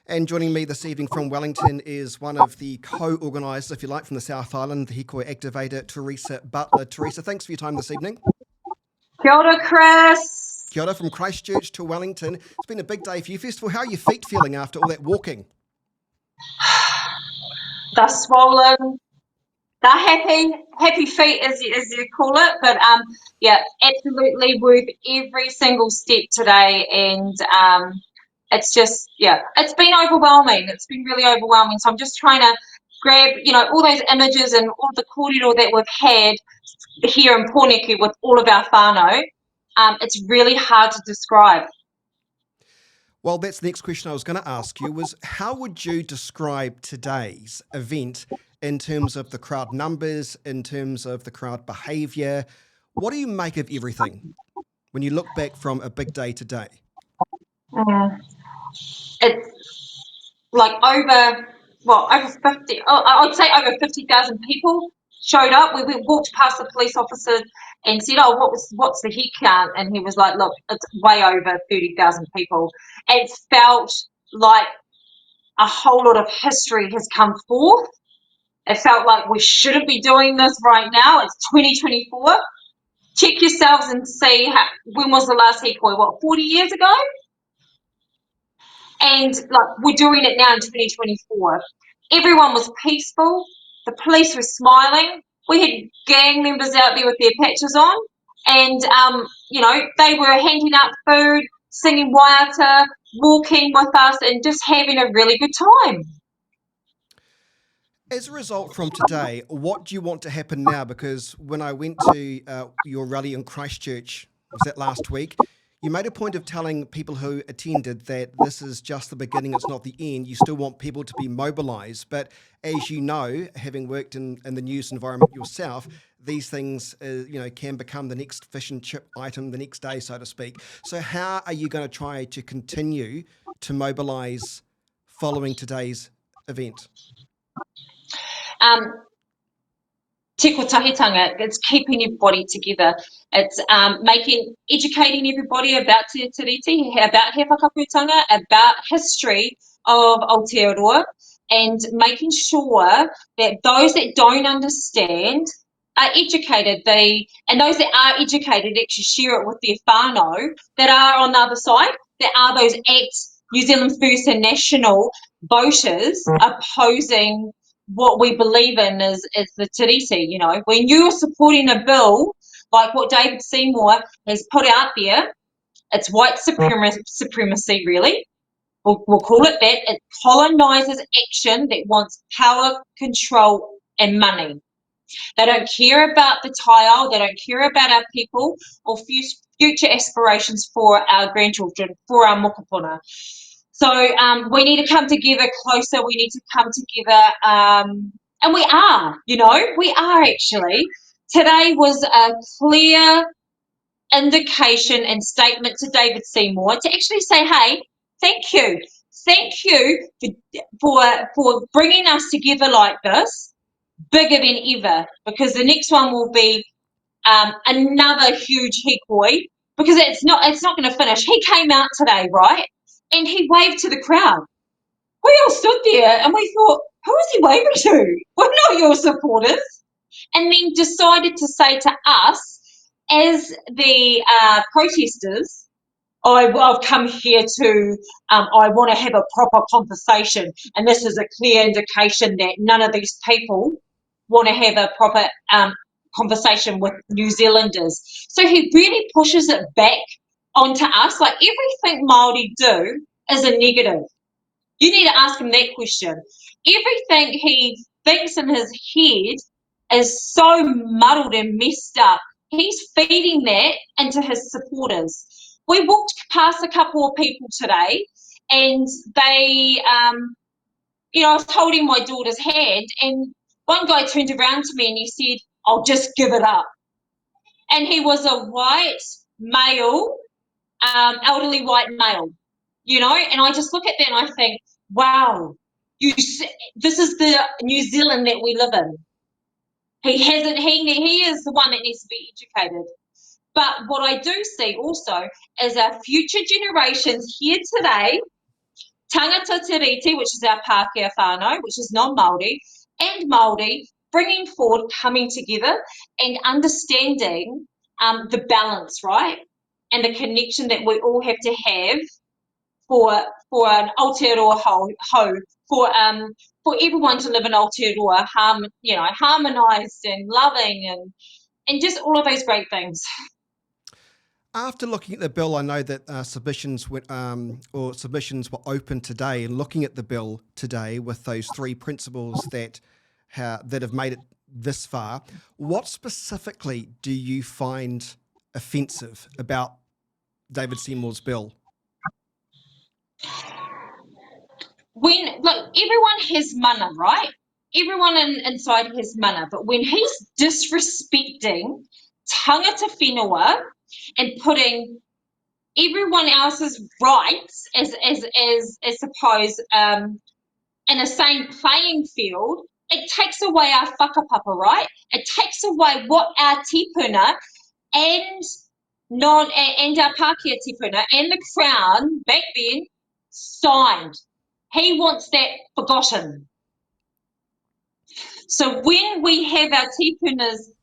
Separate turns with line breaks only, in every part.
And joining me this evening from Wellington is one of the co-organisers, if you like, from the South Island, the hīkoi activator, Teresa Butler. Teresa, thanks for your time this evening.
Kia ora, Chris.
Kia ora from Christchurch to Wellington. It's been a big day for you. First of all, how are your feet feeling after all that walking?
They're swollen. They're happy feet, as you call it. But yeah, absolutely worth every single step today. And it's just, it's been overwhelming. It's been really overwhelming. So I'm just trying to grab, all those images and all the kōrero that we've had here in Pōneke with all of our whānau. It's really hard to describe.
Well, that's the next question I was going to ask you was how would you describe today's event in terms of the crowd numbers, in terms of the crowd behaviour? What do you make of everything when you look back from a big day today?
It's like over 50, I'd say over 50,000 people showed up. We walked past the police officer and said, what's the head count? And he was like, look, it's way over 30,000 people. It felt like a whole lot of history has come forth. It felt like we shouldn't be doing this right now. It's 2024. Check yourselves and see when was the last hīkoi, 40 years ago? And we're doing it now in 2024. Everyone was peaceful. The police were smiling. We had gang members out there with their patches on, and they were handing out food, singing waiata, walking with us, and just having a really good time.
As a result from today, what do you want to happen now? Because when I went to your rally in Christchurch, was that last week, you made a point of telling people who attended that this is just the beginning, it's not the end. You still want people to be mobilised. But as you know, having worked in the news environment yourself, these things can become the next fish and chip item the next day, so to speak. So how are you going to try to continue to mobilise following today's event?
Te kotahitanga, it's keeping everybody together. It's educating everybody about Te Tiriti, about he whakaputanga, about history of Aotearoa, and making sure that those that don't understand are educated. And those that are educated actually share it with their whānau that are on the other side, that are those New Zealand First and National voters opposing what we believe in is the Teresa. When you're supporting a bill like what David Seymour has put out there, it's white supremacy, really. We'll call it that. It colonises action that wants power, control, and money. They don't care about the taiao, they don't care about our people or future aspirations for our grandchildren, for our mokopuna. So we need to come together closer. We need to come together, and we are actually. Today was a clear indication and statement to David Seymour to actually say, hey, thank you for bringing us together like this, bigger than ever, because the next one will be another huge hīkoi, because it's not going to finish. He came out today, right? And he waved to the crowd. We all stood there and we thought, who is he waving to? We're not your supporters. And then decided to say to us, as the protesters, I've come here to, I want to have a proper conversation. And this is a clear indication that none of these people want to have a proper conversation with New Zealanders. So he really pushes it back onto us, like everything Māori do is a negative. You need to ask him that question. Everything he thinks in his head is so muddled and messed up. He's feeding that into his supporters. We walked past a couple of people today, and they, I was holding my daughter's hand, and one guy turned around to me and he said, I'll just give it up. And he was a white male, elderly white male, and I just look at that and I think, wow, this is the New Zealand that we live in. He is the one that needs to be educated. But what I do see also is our future generations here today tangata te reti, which is our Pākehā whānau, which is non-Māori, and Māori, bringing forward, coming together and understanding the balance, right? And the connection that we all have to have for an Aotearoa ho, for everyone to live in Aotearoa, harmonised and loving and just all of those great things.
After looking at the bill, I know that submissions were open today, and looking at the bill today with those three principles that have made it this far, what specifically do you find offensive about David Seymour's bill?
Everyone has mana, right? Everyone inside has mana, but when he's disrespecting tangata whenua and putting everyone else's rights as suppose in the same playing field, it takes away our whakapapa, right? It takes away what our tipuna and our Pākehā tipuna and the Crown back then signed. He wants that forgotten. So when we have our tipuna's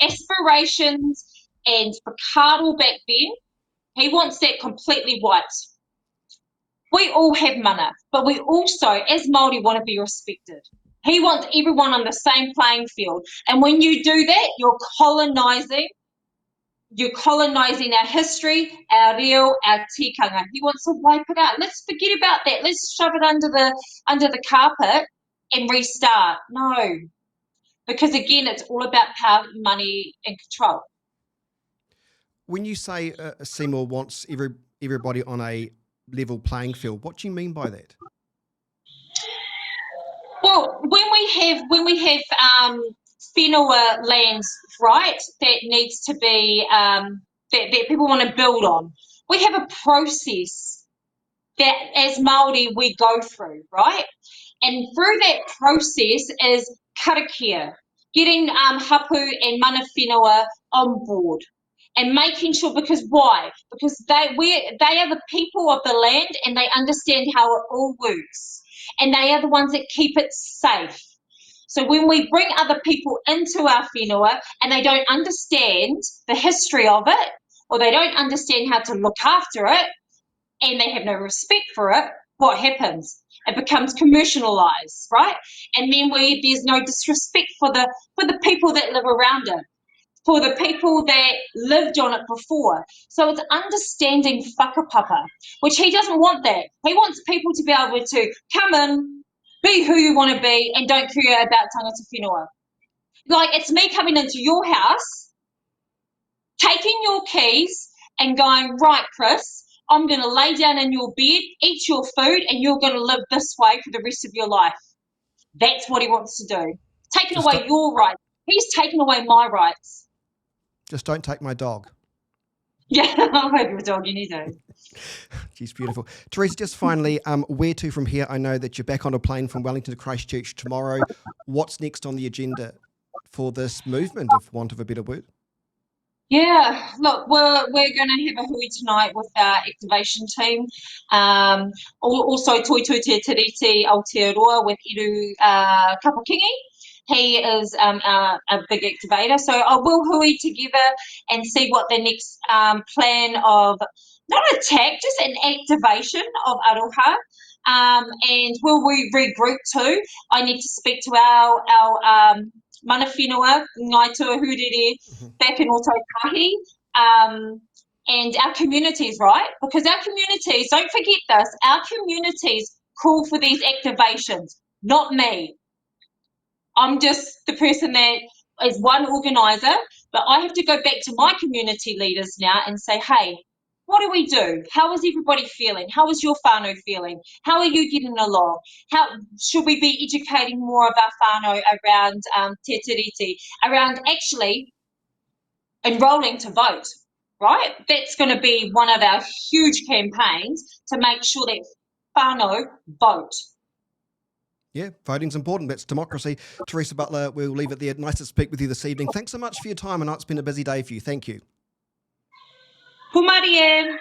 aspirations and whakaaro back then, he wants that completely wiped. We all have mana, but we also, as Māori, want to be respected. He wants everyone on the same playing field. And when you do that, you're colonising our history, our reo, our tikanga. He wants to wipe it out. Let's forget about that. Let's shove it under the carpet and restart. No. Because again, it's all about power, money and control.
When you say Seymour wants everybody on a level playing field, what do you mean by that?
Well, when we have whenua lands, right, that needs to be that people want to build on, we have a process that as Māori we go through, right? And through that process is karakia, getting hapu and mana whenua on board. And making sure, because why? Because they are the people of the land and they understand how it all works. And they are the ones that keep it safe. So when we bring other people into our whenua and they don't understand the history of it, or they don't understand how to look after it, and they have no respect for it, what happens? It becomes commercialised, right? And then there's no disrespect for the people that live around it, for the people that lived on it before. So it's understanding whakapapa, which he doesn't want that. He wants people to be able to come in, be who you want to be, and don't care about tangata whenua. Like, it's me coming into your house, taking your keys and going, right, Chris, I'm going to lay down in your bed, eat your food, and you're going to live this way for the rest of your life. That's what he wants to do. Taking away your rights. He's taking away my rights.
Just don't take my dog.
Yeah, I'll have your dog, you need to.
She's beautiful. Teresa, just finally, where to from here? I know that you're back on a plane from Wellington to Christchurch tomorrow. What's next on the agenda for this movement, if want of a better word?
Yeah, look, we're going to have a hui tonight with our activation team. Also, Toi Tui Te Tiriti Aotearoa with Iru Kapakingi. He is a big activator. So I will hui together and see what the next plan of, not attack, just an activation of Aroha. And will we regroup too? I need to speak to our mana whenua, ngai tuahurere, back in Otautahi, and our communities, right? Because our communities, don't forget this, our communities call for these activations, not me. I'm just the person that is one organiser, but I have to go back to my community leaders now and say, hey, what do we do? How is everybody feeling? How is your whānau feeling? How are you getting along? How should we be educating more of our whānau around te tiriti, around actually enrolling to vote, right? That's going to be one of our huge campaigns to make sure that whānau vote.
Yeah, voting's important. That's democracy. Teresa Butler, we'll leave it there. Nice to speak with you this evening. Thanks so much for your time. I know it's been a busy day for you. Thank you.
Humari e.